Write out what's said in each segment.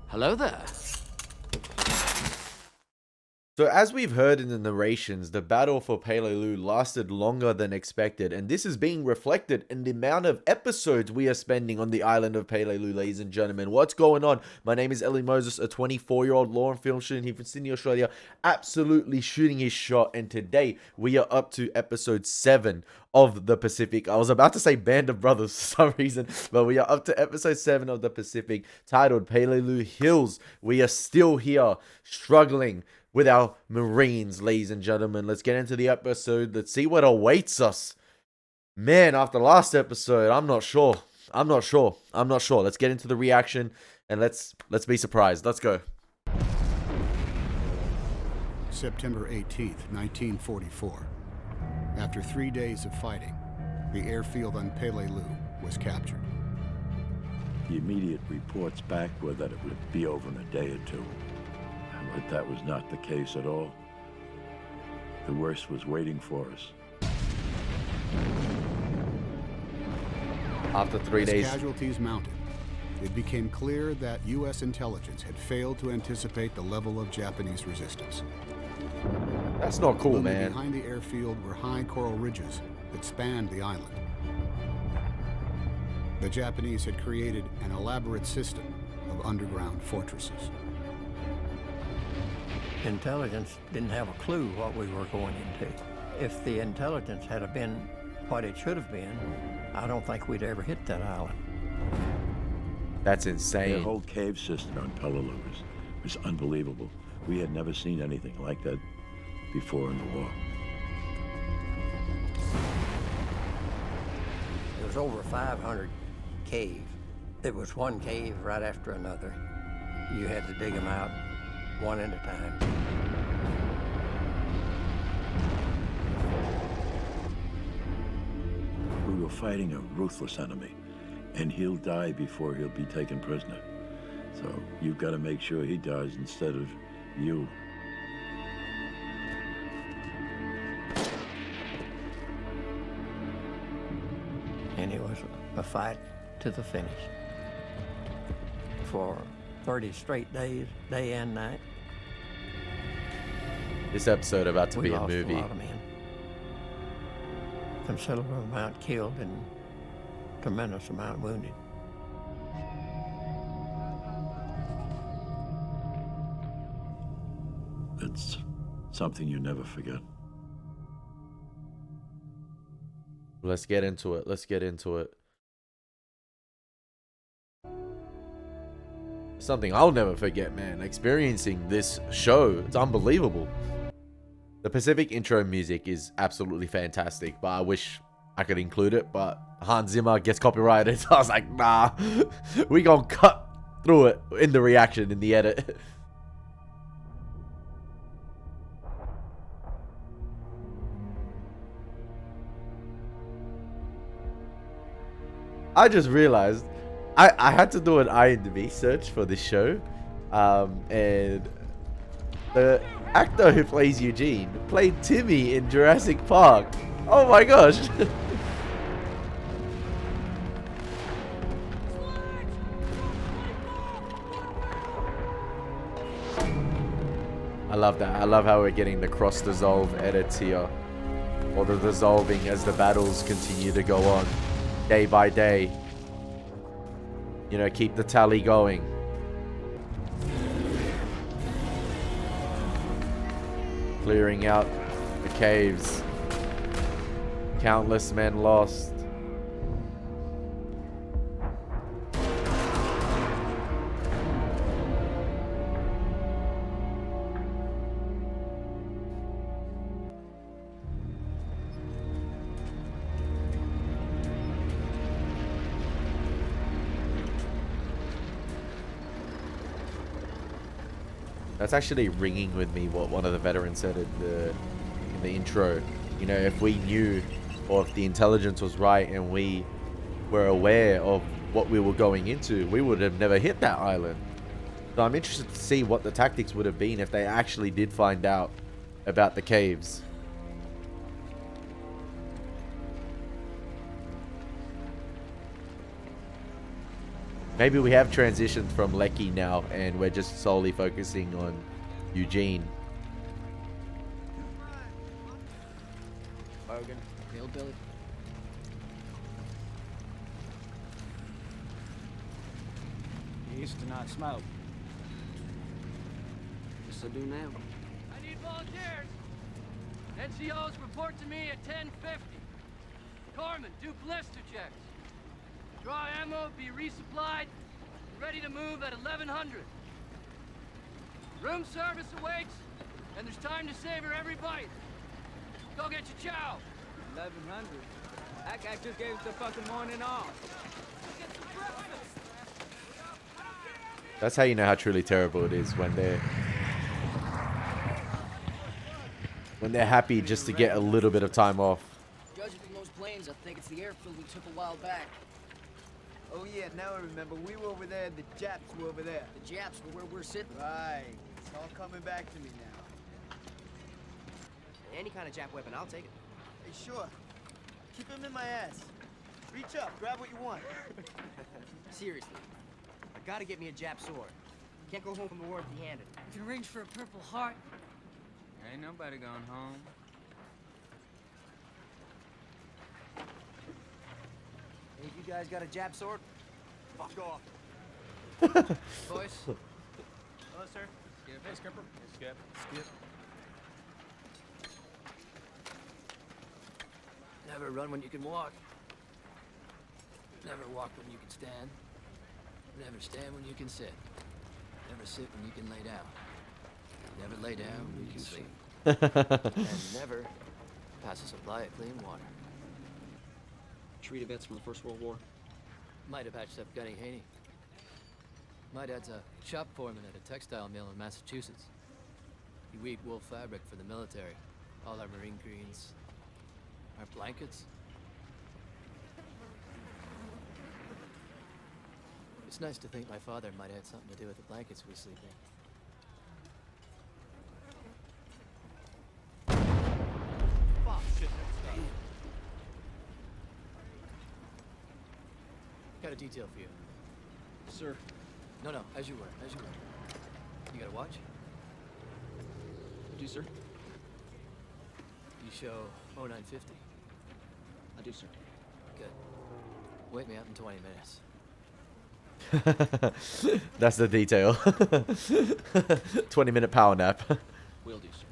Hello there. So as we've heard in the narrations, the battle for Peleliu lasted longer than expected, and this is being reflected in the amount of episodes we are spending on the island of Peleliu, ladies and gentlemen. What's going on? My name is Elie Moses, a 24-year-old law and film student here from Sydney, Australia, absolutely shooting his shot, and today we are up to episode 7 of the Pacific. I was about to say Band of Brothers for some reason, but we are up to episode 7 of the Pacific, titled Peleliu Hills. We are still here, struggling with our Marines, ladies and gentlemen. Let's get into the episode. Let's see what awaits us. Man, after last episode, I'm not sure. Let's get into the reaction and let's be surprised. Let's go. September 18th, 1944. After 3 days of fighting, the airfield on Peleliu was captured. The immediate reports back were that it would be over in a day or two. But that was not the case at all. The worst was waiting for us. After 3 days. As casualties mounted, it became clear that U.S. intelligence had failed to anticipate the level of Japanese resistance. That's not cool, Looming man. behind the airfield were high coral ridges that spanned the island. The Japanese had created an elaborate system of underground fortresses. Intelligence didn't have a clue what we were going into. If the intelligence had been what it should have been, I don't think we'd ever hit that island. That's The insane. whole cave system on Peleliu was unbelievable. We had never seen anything like that before in the war. There was over 500 caves. There was one cave right after another. You had to dig them out one at a time. We were fighting a ruthless enemy, and he'll die before he'll be taken prisoner. So you've got to make sure he dies instead of you. And it was a fight to the finish. For 30 straight days, day and night. This episode about to We be a lost movie. a lot of men. Considerable amount killed and tremendous amount wounded. It's something you never forget. Let's get into it. Something I'll never forget, man. Experiencing this show, it's unbelievable. The Pacific intro music is absolutely fantastic, but I wish I could include it, but Hans Zimmer gets copyrighted. So I was like, nah, we gonna cut through it in the reaction, in the edit. I just realized I had to do an IMDb search for this show, and the actor who plays Eugene played Timmy in Jurassic Park. Oh my gosh. I love that. I love how we're getting the cross dissolve edits here, or the dissolving as the battles continue to go on day by day. You know, keep the tally going. Clearing out the caves. Countless men lost. That's actually ringing with me what one of the veterans said in the intro. You know, if we knew, or if the intelligence was right and we were aware of what we were going into, we would have never hit that island. So I'm interested to see what the tactics would have been if they actually did find out about the caves. Maybe we have transitioned from Lecky now, and we're just solely focusing on Eugene. Logan, hillbilly. He used to not smoke. Yes, I do now. I need volunteers. NCOs report to me at 10:50. Corman, do blister checks. Draw ammo, be resupplied, ready to move at 1100. Room service awaits, and there's time to savor every bite. Go get your chow. 1100. That guy just gave us the fucking morning off. That's how you know how truly terrible it is when they're happy just to get a little bit of time off. Judging from those planes, I think it's the airfield we took a while back. Oh yeah, now I remember. We were over there, the Japs were over there. The Japs were where we're sitting. Right. It's all coming back to me now. Any kind of Jap weapon, I'll take it. Hey, sure. Keep him in my ass. Reach up, grab what you want. Seriously. I gotta get me a Jap sword. Can't go home from the war empty-handed. You can arrange for a Purple Heart. Ain't nobody going home. Hey, if you guys got a Jap sword, fuck off. Boys. Hello, sir. Skip. Hey, Skipper. Hey, Skip. Skip. Never run when you can walk. Never walk when you can stand. Never stand when you can sit. Never sit when you can lay down. Never lay down when you can sleep. And never pass a supply of clean water. Treated vets from the First World War. Might have patched up Gunny Haney. My dad's a shop foreman at a textile mill in Massachusetts. He weaved wool fabric for the military. All our marine greens. Our blankets. It's nice to think my father might have had something to do with the blankets we sleep in. Fuck, shit. Got a detail for you. Sir. No, as you were, as you were. You got a watch? I do, sir. You show 0950. I do, sir. Good. Wake me up in 20 minutes. That's the detail. 20-minute power nap. Will do, sir.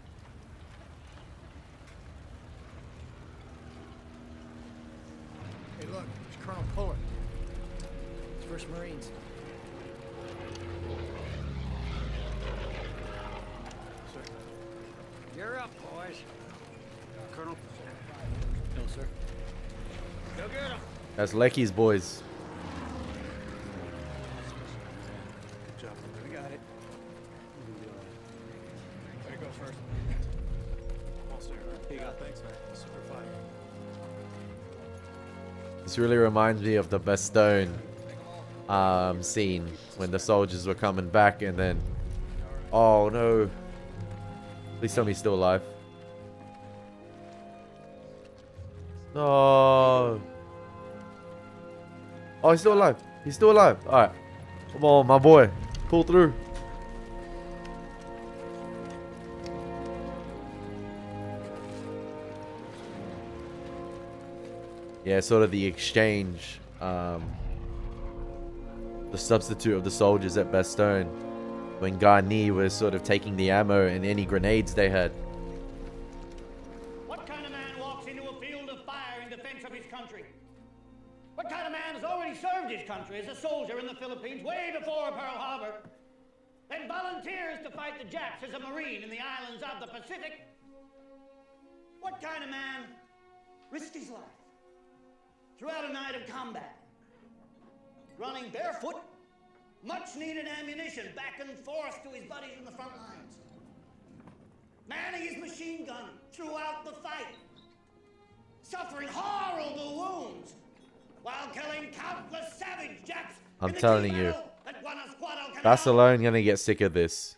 Hey, look, it's Colonel Puller. First Marines. You're up, boys. Colonel? No, sir. Go get him. That's Lecky's boys. Good job. We got it. There goes first. Well, sir. Here you go. Thanks, man. Super fine. This really reminds me of the Bastogne scene when the soldiers were coming back and then, oh no, please tell me he's still alive. No. Oh, he's still alive. He's still alive. All right, come on, my boy, pull through. Yeah, sort of the exchange, the substitute of the soldiers at Bastogne, when Garni was sort of taking the ammo and any grenades they had. What kind of man walks into a field of fire in defense of his country? What kind of man has already served his country as a soldier in the Philippines way before Pearl Harbor, then volunteers to fight the Japs as a Marine in the islands of the Pacific? What kind of man risked his life throughout a night of combat, running barefoot, much-needed ammunition back and forth to his buddies in the front lines, manning his machine gun throughout the fight, suffering horrible wounds while killing countless savage Japs. I'm telling you, Guanajuato Barcelona gonna get sick of this.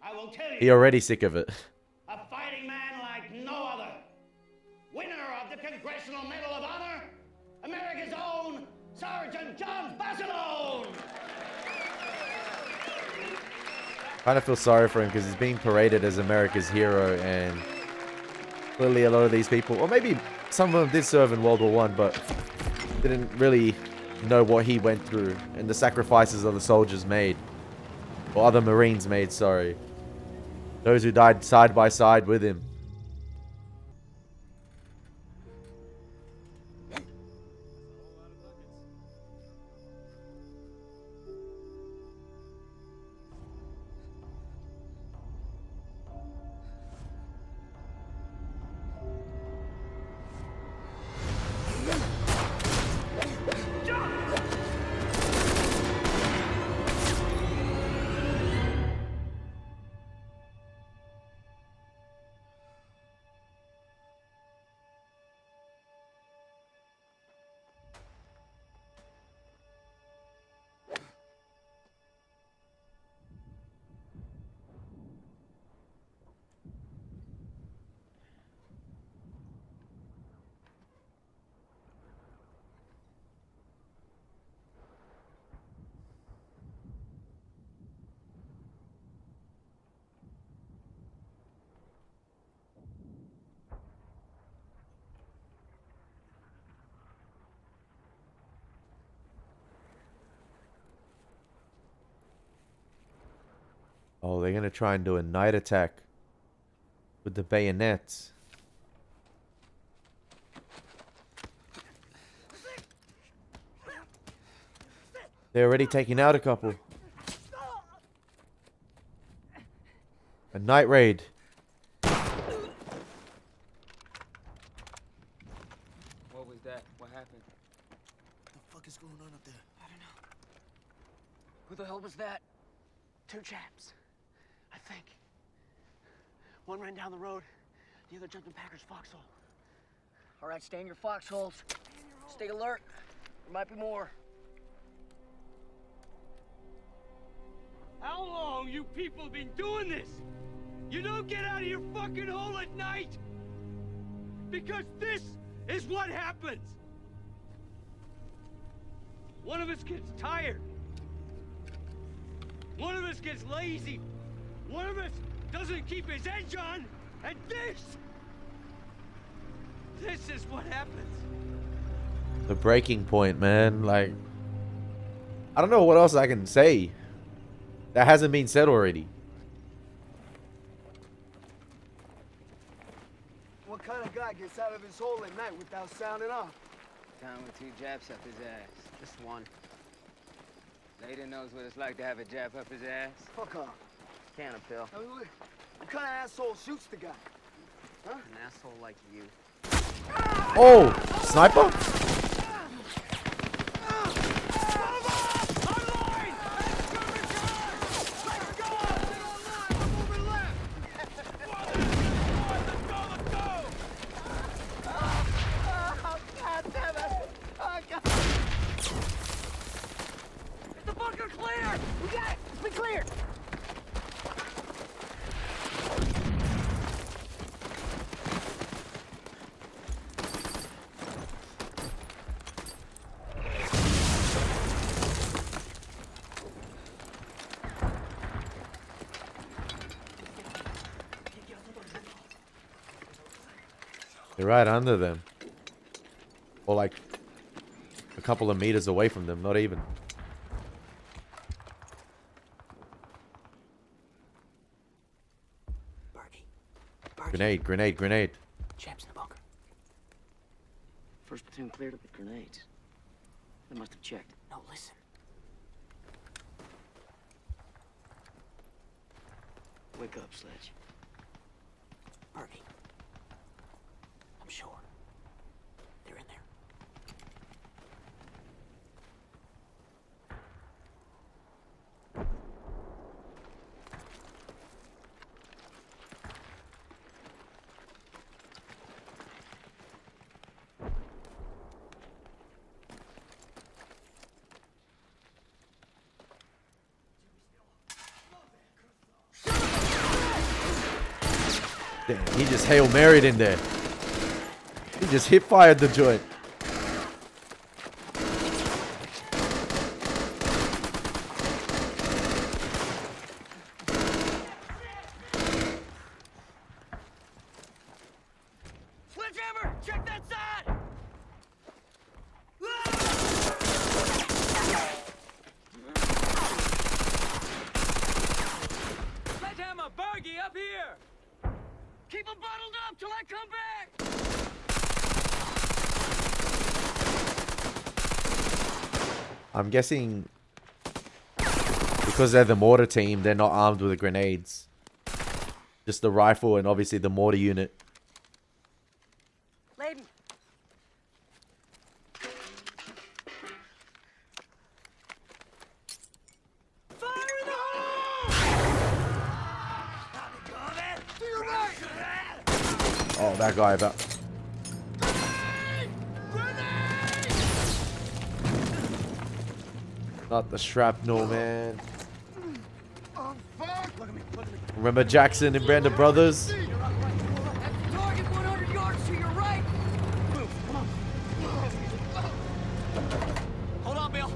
I will tell you, He already sick of it. a fighting man like no other, winner of the Congressional Medal of Honor, America's own Sergeant John Barcelona. Kind of feel sorry for him because he's being paraded as America's hero, and clearly a lot of these people, or maybe some of them did serve in World War One, but didn't really know what he went through and the sacrifices of the soldiers made, or other Marines made, sorry. Those who died side by side with him. Oh, they're gonna try and do a night attack with the bayonets. They're already taking out a couple. A night raid. What was that? What happened? What the fuck is going on up there? I don't know. Who the hell was that? 2 chaps, I think. One ran down the road, the other jumped in Packer's foxhole. All right, stay in your foxholes. Stay alert. There might be more. How long you people been doing this? You don't get out of your fucking hole at night? Because this is what happens. One of us gets tired. One of us gets lazy. One of us doesn't keep his edge on. And this is what happens. The breaking point, man. Like, I don't know what else I can say that hasn't been said already. What kind of guy gets out of his hole at night without sounding off? Down with 2 jabs up his ass. Just one. Lady knows what it's like to have a jab up his ass. Fuck off. Can of pill. I mean, what kind of asshole shoots the guy? Huh? An asshole like you. Oh, sniper? They're right under them. Or like a couple of meters away from them, not even. Grenade, grenade, grenade. Chaps in the bunker. First platoon cleared up with grenades. They must have checked. No, listen. Wake up, Sledge. Bergie. I'm sure. They're in there. Damn, he just Hail Married in there. He just hip fired the joint. I'm guessing because they're the mortar team, they're not armed with the grenades. Just the rifle and obviously the mortar unit. Layden. Oh, that guy about. Not the shrapnel, man. Remember Jackson and Brandon Brothers? Target 100 yards to your right. Move, come on. Hold on, Bill.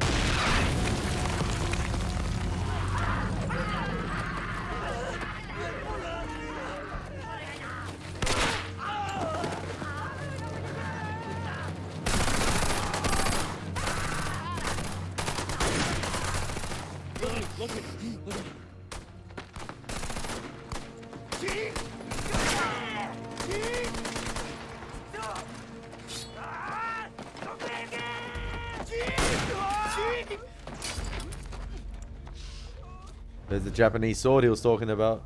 Look at me. Look at me. There's the Japanese sword he was talking about.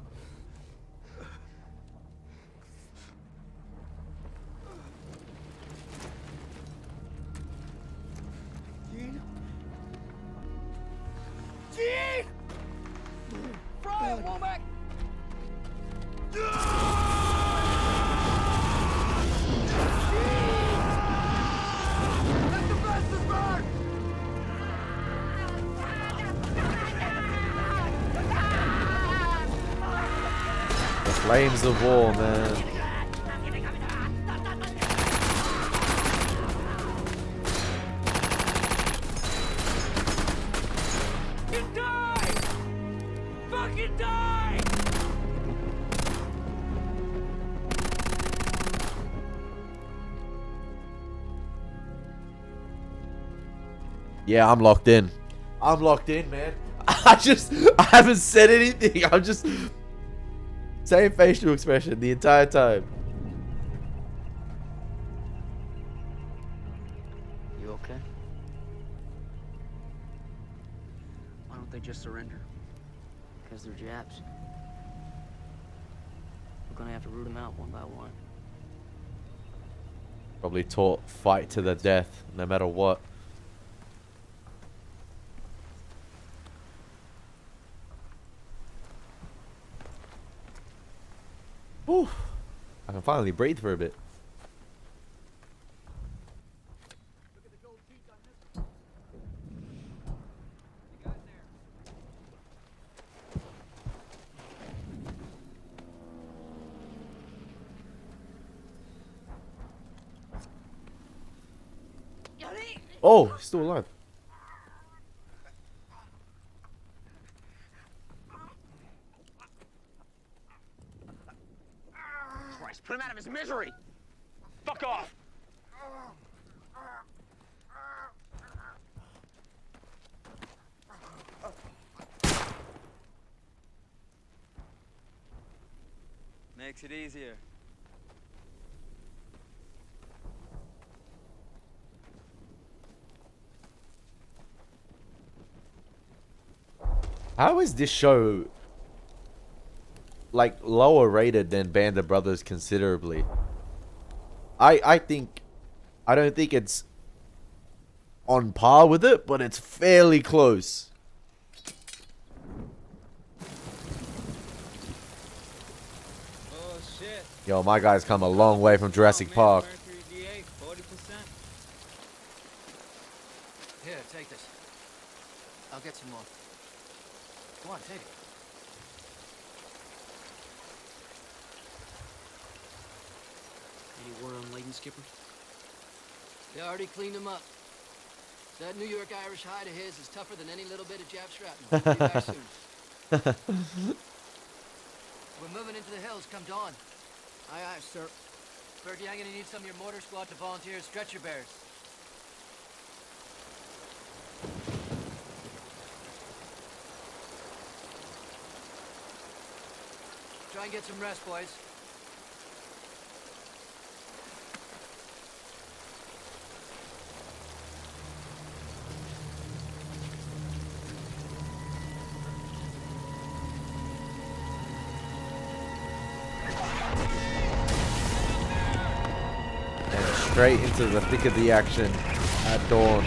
Flames of war, man. Fucking die! Fucking die! Yeah, I'm locked in. I'm locked in, man. I haven't said anything. I'm just same facial expression the entire time. You okay? Why don't they just surrender? Because they're Japs. We're gonna have to root them out one by one. Probably taught fight to the death, no matter what. Whew. I can finally breathe for a bit. Oh, he's still alive. Christ, put him out of his misery! Fuck off! Makes it easier. How is this show like lower rated than Band of Brothers considerably? I don't think it's on par with it, but it's fairly close. Oh shit. Yo, my guy's come a long way from Jurassic Park. Here, take this. I'll get some more. Go on, take it. Any word on Layden, Skipper? They already cleaned him up. That New York Irish hide of his is tougher than any little bit of Jap shrapnel. He'll be back soon. We're moving into the hills come dawn. Aye, aye, sir. Bertie, I'm gonna need some of your mortar squad to volunteer as stretcher bearers. Try and get some rest, boys. straight into the thick of the action at dawn.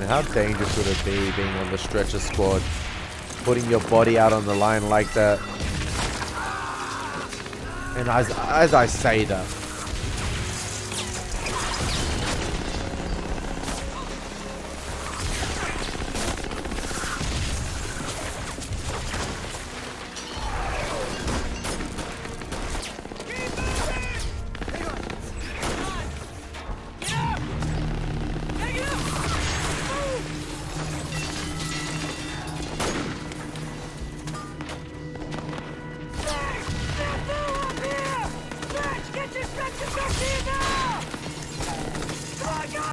How dangerous would it be being on the stretcher squad, putting your body out on the line like that? And as I say that,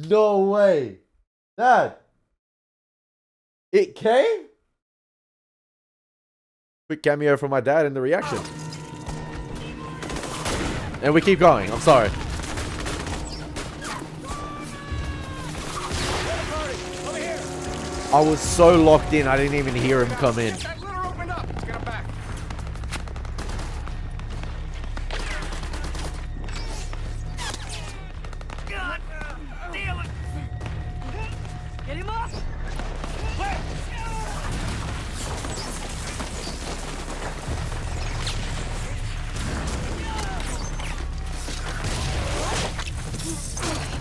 no way. Dad. It came? Quick cameo from my dad in the reaction. And we keep going. I'm sorry. I was so locked in, I didn't even hear him come in.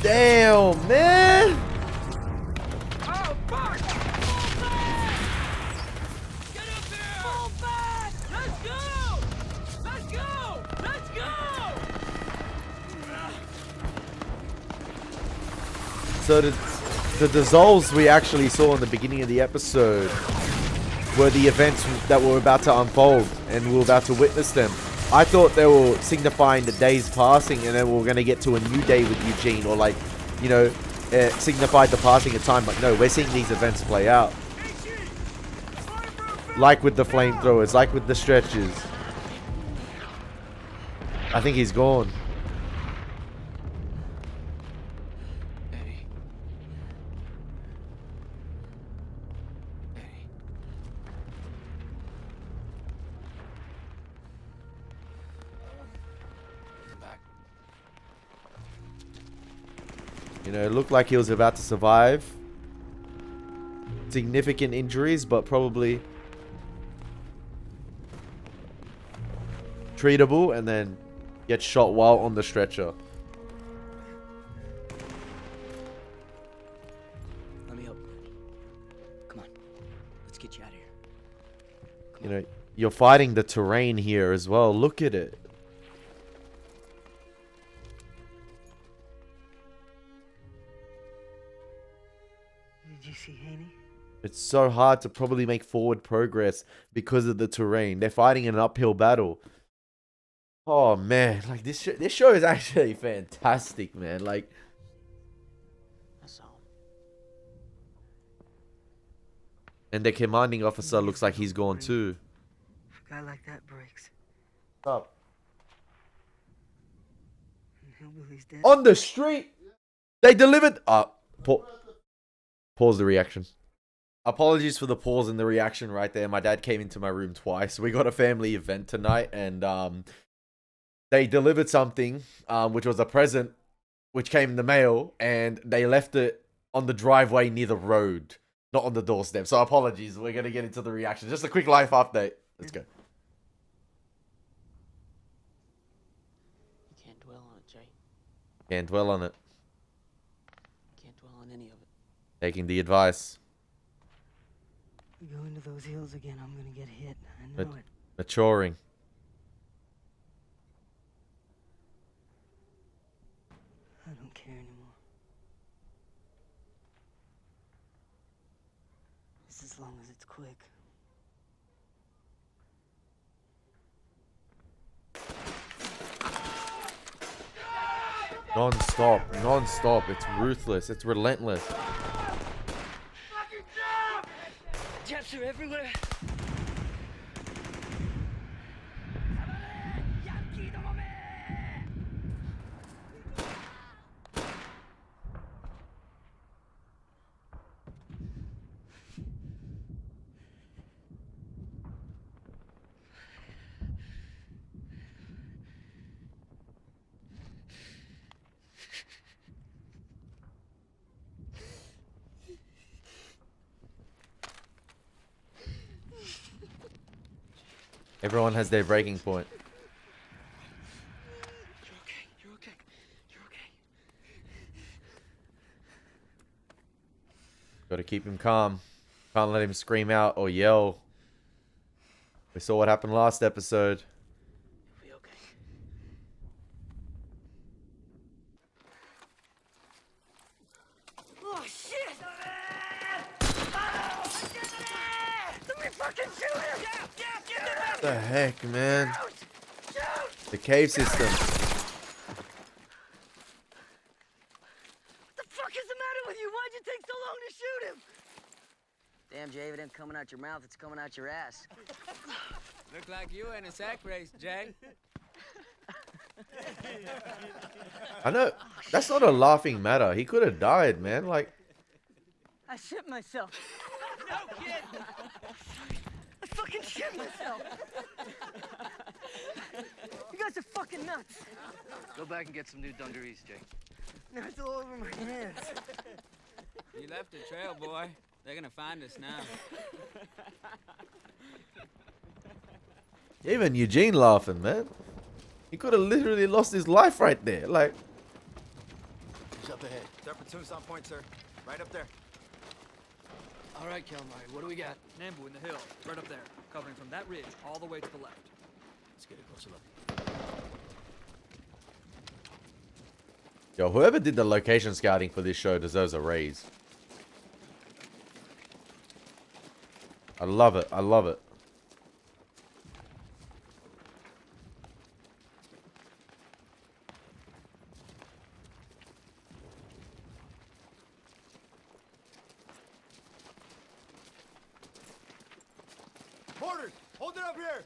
Damn, man! Oh, fuck! Fall back! Get up here! Fall back! Let's go! Let's go! Let's go! So the dissolves we actually saw in the beginning of the episode were the events that were about to unfold, and we were about to witness them. I thought they were signifying the days passing, and then we were going to get to a new day with Eugene, or like, you know, signified the passing of time. But no, we're seeing these events play out. Like with the flamethrowers, like with the stretchers. I think he's gone. You know, it looked like he was about to survive significant injuries, but probably treatable, and then get shot while on the stretcher. Let me help. Come on. Let's get you out of here. You know, you're fighting the terrain here as well. Look at it. Did you see Haney? It's so hard to probably make forward progress because of the terrain. They're fighting an uphill battle. Oh man, like this show is actually fantastic, man. Like, I saw him. and the commanding officer looks like he's gone too. If a guy like that breaks, Up Hillbilly's dead. on the street, they delivered. Pause the reaction. Apologies for the pause in the reaction right there. My dad came into my room twice. We got a family event tonight, and they delivered something, which was a present, which came in the mail, and they left it on the driveway near the road, not on the doorstep. So apologies. We're gonna get into the reaction. Just a quick life update. Let's go. You can't dwell on it, Jay. Can't dwell on it. Can't dwell on any of it. Taking the advice. You go into those hills again, I'm gonna get hit. I know it. Maturing. I don't care anymore. Just as long as it's quick. Non-stop. Non-stop. It's ruthless. It's relentless. Jeff's Cops are everywhere. Everyone has their breaking point. You're okay. You're okay. You're okay. Gotta keep him calm. Can't let him scream out or yell. We saw what happened last episode. You'll be okay. Oh shit! Let me fucking shoot him! What the heck, man? The cave system. What the fuck is the matter with you? Why'd you take so long to shoot him? Damn, Jay, if it ain't coming out your mouth, it's coming out your ass. Look like you in a sack race, Jay. I know. That's not a laughing matter. He could have died, man. Like, I shit myself. No kid. I fucking shit myself. You guys are fucking nuts. Go back and get some new dungarees, Jay. Now it's all over my hands. You left a trail, boy. They're gonna find us now. even Eugene laughing, man. He could have literally lost his life right there. Like, He's up ahead. Their platoon's on point, sir. Right up there. All right, Calamari, what do we got? Nambu in the hill, right up there, covering from that ridge all the way to the left. Let's get a closer look. yo, whoever did the location scouting for this show deserves a raise. I love it. I love it. Mortars! Hold it up here!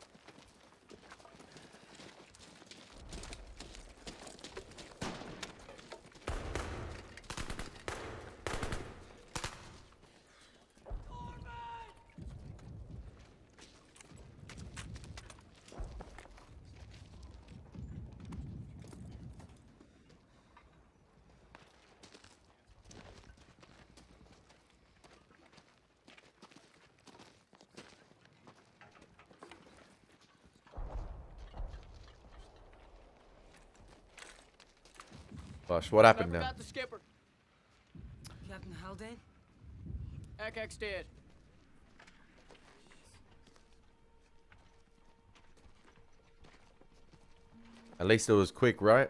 Gosh, what happened now? Forgot the skipper. Captain Haldane? Ekek's dead. At least it was quick, right?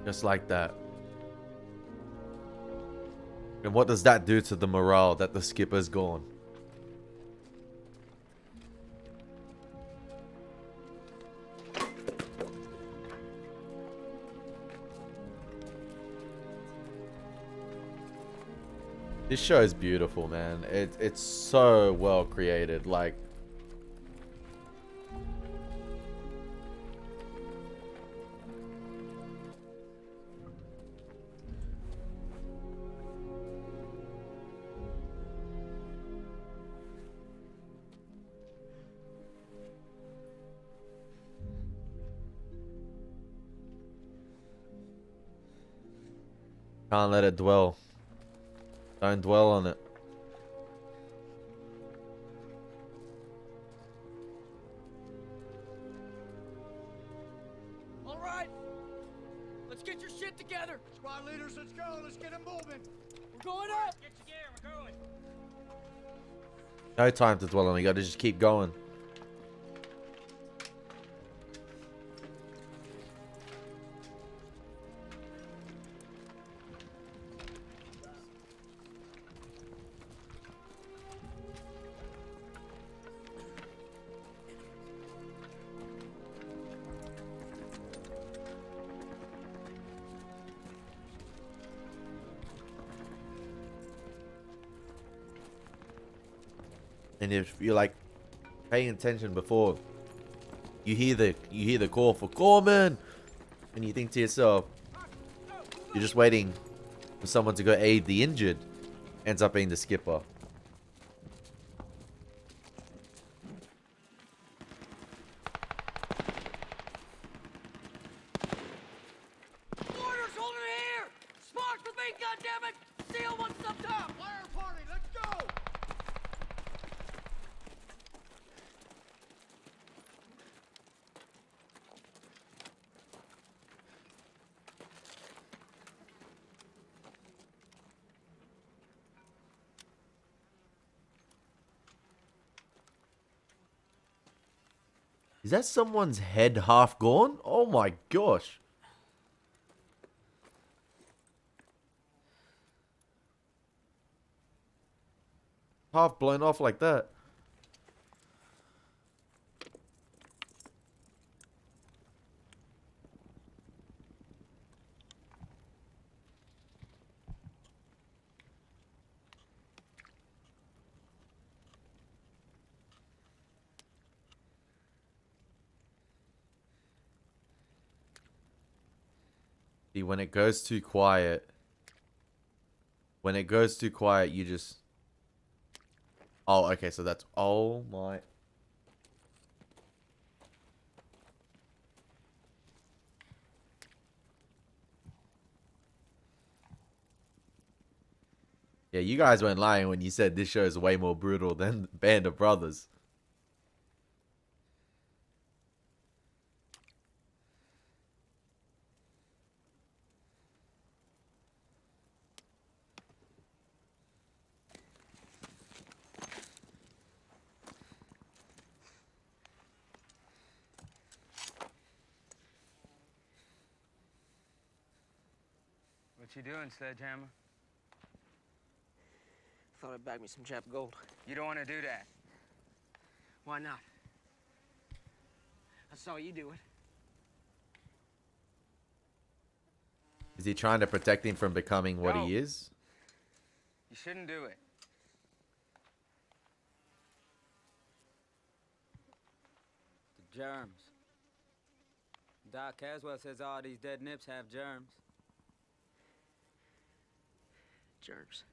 Just like that. And what does that do to the morale that the skipper's gone? This show is beautiful, man. It's so well created. Like, can't let it dwell. Don't dwell on it. All right. Let's get your shit together. Squad leaders, let's go. Let's get them moving. We're going up. Get your gear, we're going. No time to dwell on it. You gotta just keep going. And if you're like paying attention before, you hear the call for Corman, and you think to yourself, you're just waiting for someone to go aid the injured. Ends up being the skipper. Orders, hold it here! Sparks with me, goddammit! Seal what's up top! Fire party, let's go! Is that someone's head half gone? Oh my gosh. Half blown off like that. See, when it goes too quiet, you just... Oh, okay, so that's... Oh my... Yeah, you guys weren't lying when you said this show is way more brutal than Band of Brothers. What you doing, Sledgehammer? Thought I'd bag me some Jap gold. You don't want to do that. Why not? I saw you do it. Is he trying to protect him from becoming what he is? You shouldn't do it. The germs. Doc Caswell says all these dead nips have germs. Germs.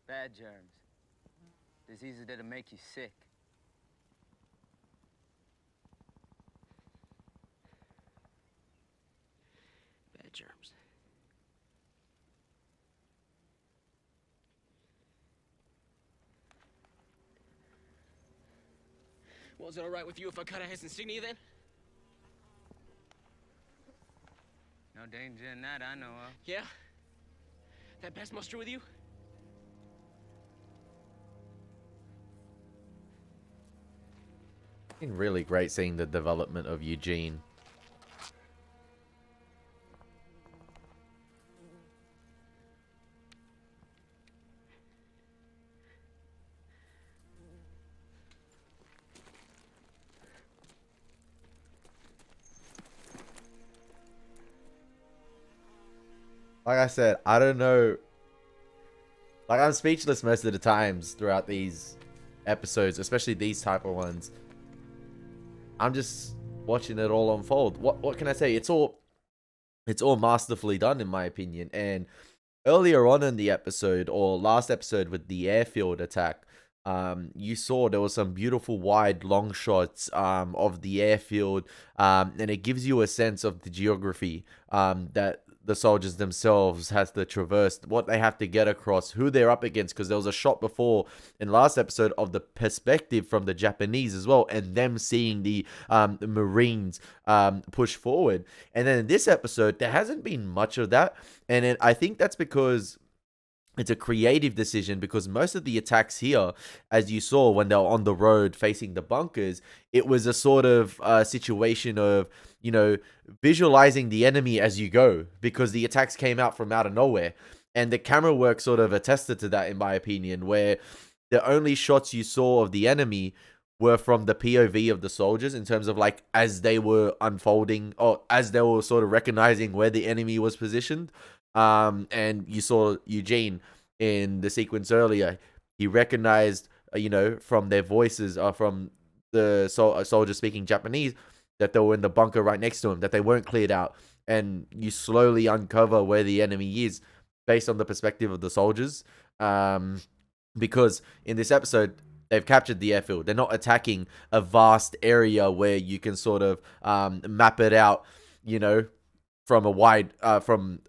Bad germs. Diseases that'll make you sick. Bad germs. Well, is it all right with you if I cut out his insignia then? No danger in that I know of. Yeah? That pass muster with you? Been really great seeing the development of Eugene. Like I said, I don't know. Like, I'm speechless most of the times throughout these episodes, especially these type of ones. I'm just watching it all unfold. What can I say? It's all masterfully done, in my opinion. And earlier on in the episode, or last episode with the airfield attack, you saw there was some beautiful wide long shots of the airfield, and it gives you a sense of the geography that the soldiers themselves has to traverse, what they have to get across, who they're up against, because there was a shot before in last episode of the perspective from the Japanese as well, and them seeing the Marines push forward. And then in this episode, there hasn't been much of that, and I think that's because it's a creative decision, because most of the attacks here, as you saw when they were on the road facing the bunkers, it was a sort of situation of, you know, visualizing the enemy as you go, because the attacks came out from out of nowhere. And the camera work sort of attested to that, in my opinion, where the only shots you saw of the enemy were from the POV of the soldiers, in terms of like as they were unfolding, or as they were sort of recognizing where the enemy was positioned. And you saw Eugene in the sequence earlier. He recognized from their voices, from the soldiers speaking Japanese, that they were in the bunker right next to him, that they weren't cleared out. And you slowly uncover where the enemy is based on the perspective of the soldiers. Because in this episode, they've captured the airfield. They're not attacking a vast area where you can sort of map it out, from a wide from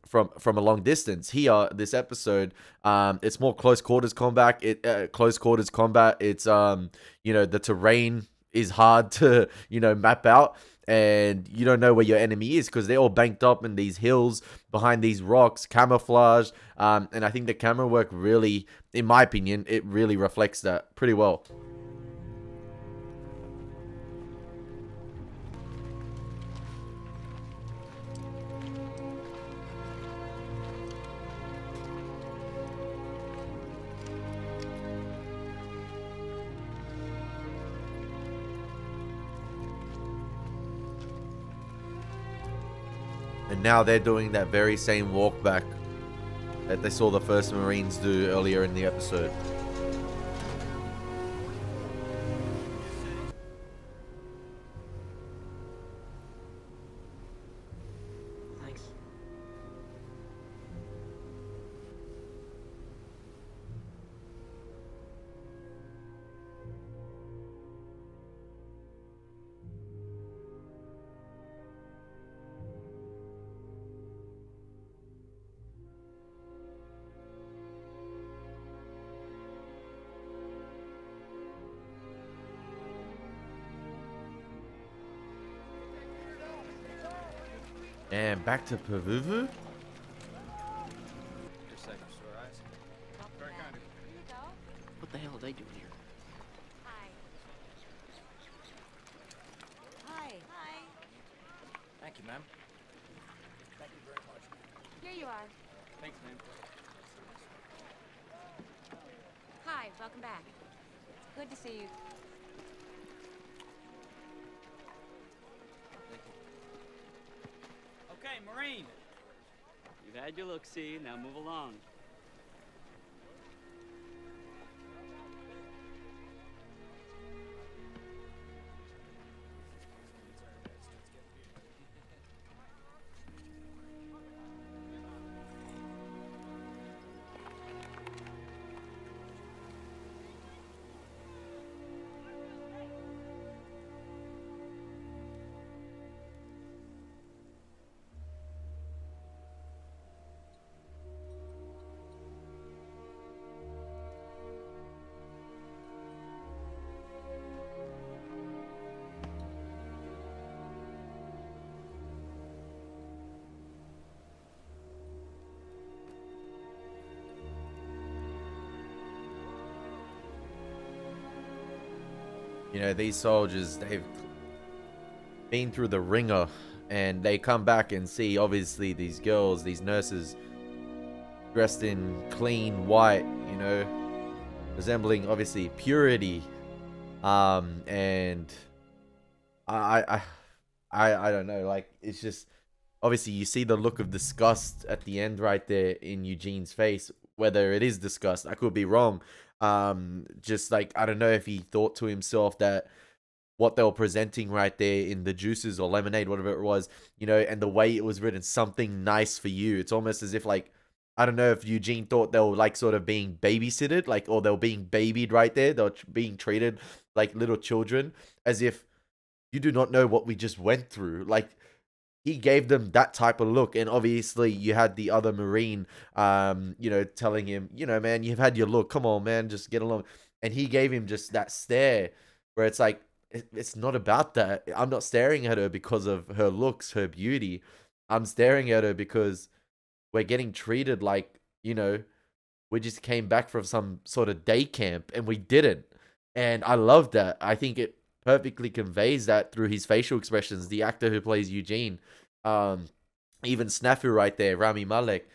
a long distance. Here, this episode, it's more close quarters combat. It's the terrain is hard to map out, and you don't know where your enemy is because they're all banked up in these hills behind these rocks, camouflage. And I think the camera work really, in my opinion, it really reflects that pretty well. And now they're doing that very same walk back that they saw the first Marines do earlier in the episode. Thanks. And back to Pavuvu. What the hell are they doing here? Hi. Hi. Hi. Thank you, ma'am. Thank you very much. Here you are. Thanks, ma'am. Hi, welcome back. Good to see you. Okay, Marine. You've had your look-see, now move along. These soldiers, they've been through the ringer, and they come back and see, obviously, these girls, these nurses, dressed in clean white, resembling, obviously, purity. And I don't know, like, it's just, obviously, you see the look of disgust at the end right there in Eugene's face. Whether it is disgust, I could be wrong. Just like, I don't know if he thought to himself that what they were presenting right there in the juices or lemonade, whatever it was, and the way it was written, something nice for you. It's almost as if, like, I don't know if Eugene thought they were like sort of being babysitted, like, or they were being babied right there. They were being treated like little children, as if you do not know what we just went through. Like, he gave them that type of look. And obviously you had the other Marine, telling him, man, you've had your look. Come on, man, just get along. And he gave him just that stare where it's like, it's not about that. I'm not staring at her because of her looks, her beauty. I'm staring at her because we're getting treated like, we just came back from some sort of day camp and we didn't. And I love that. I think it perfectly conveys that through his facial expressions. The actor who plays Eugene, even Snafu right there, Rami Malek,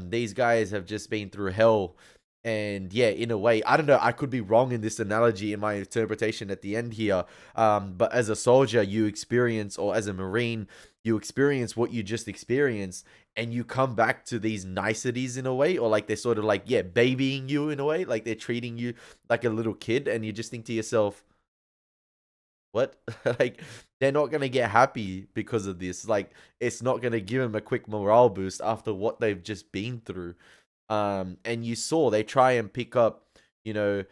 these guys have just been through hell And yeah, in a way, I don't know, I could be wrong in this analogy in my interpretation at the end here. But as a soldier, you experience, or as a Marine, you experience what you just experienced, and you come back to these niceties in a way, or like they're sort of like, yeah, babying you in a way, like they're treating you like a little kid, and you just think to yourself, what? Like, they're not going to get happy because of this. Like, it's not going to give them a quick morale boost after what they've just been through. And you saw they try and pick up, their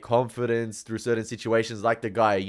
confidence through certain situations, like the guy,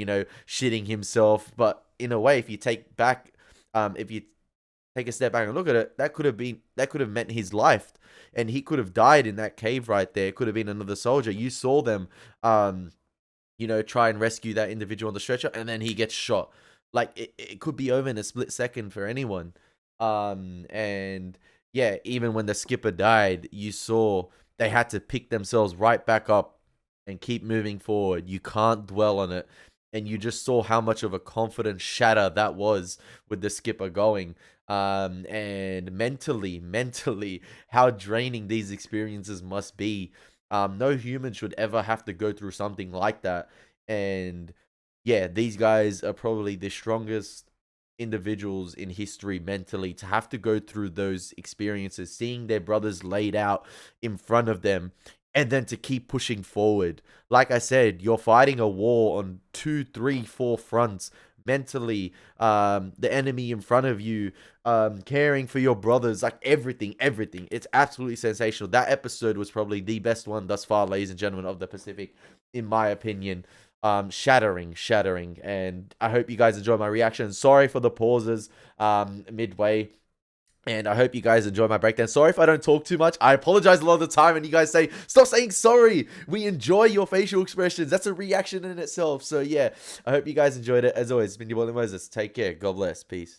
shitting himself. But in a way, if you take a step back and look at it, that could have meant his life, and he could have died in that cave right there. It could have been another soldier. You saw them, try and rescue that individual on the stretcher, and then he gets shot. Like, it could be over in a split second for anyone. And yeah, even when the skipper died, you saw they had to pick themselves right back up and keep moving forward. You can't dwell on it. And you just saw how much of a confidence shatter that was with the skipper going. And mentally, how draining these experiences must be. No human should ever have to go through something like that. And yeah, these guys are probably the strongest individuals in history mentally to have to go through those experiences, seeing their brothers laid out in front of them, and then to keep pushing forward. Like I said, you're fighting a war on 2, 3, 4 fronts. Mentally, the enemy in front of you, caring for your brothers, like everything. It's absolutely sensational. That episode was probably the best one thus far, ladies and gentlemen, of the Pacific, in my opinion. Shattering. And I hope you guys enjoy my reaction. Sorry for the pauses midway. And I hope you guys enjoy my breakdown. Sorry if I don't talk too much. I apologize a lot of the time, and you guys say, stop saying sorry. We enjoy your facial expressions. That's a reaction in itself. So yeah, I hope you guys enjoyed it. As always, it's been your boy Elie Moses. Take care. God bless. Peace.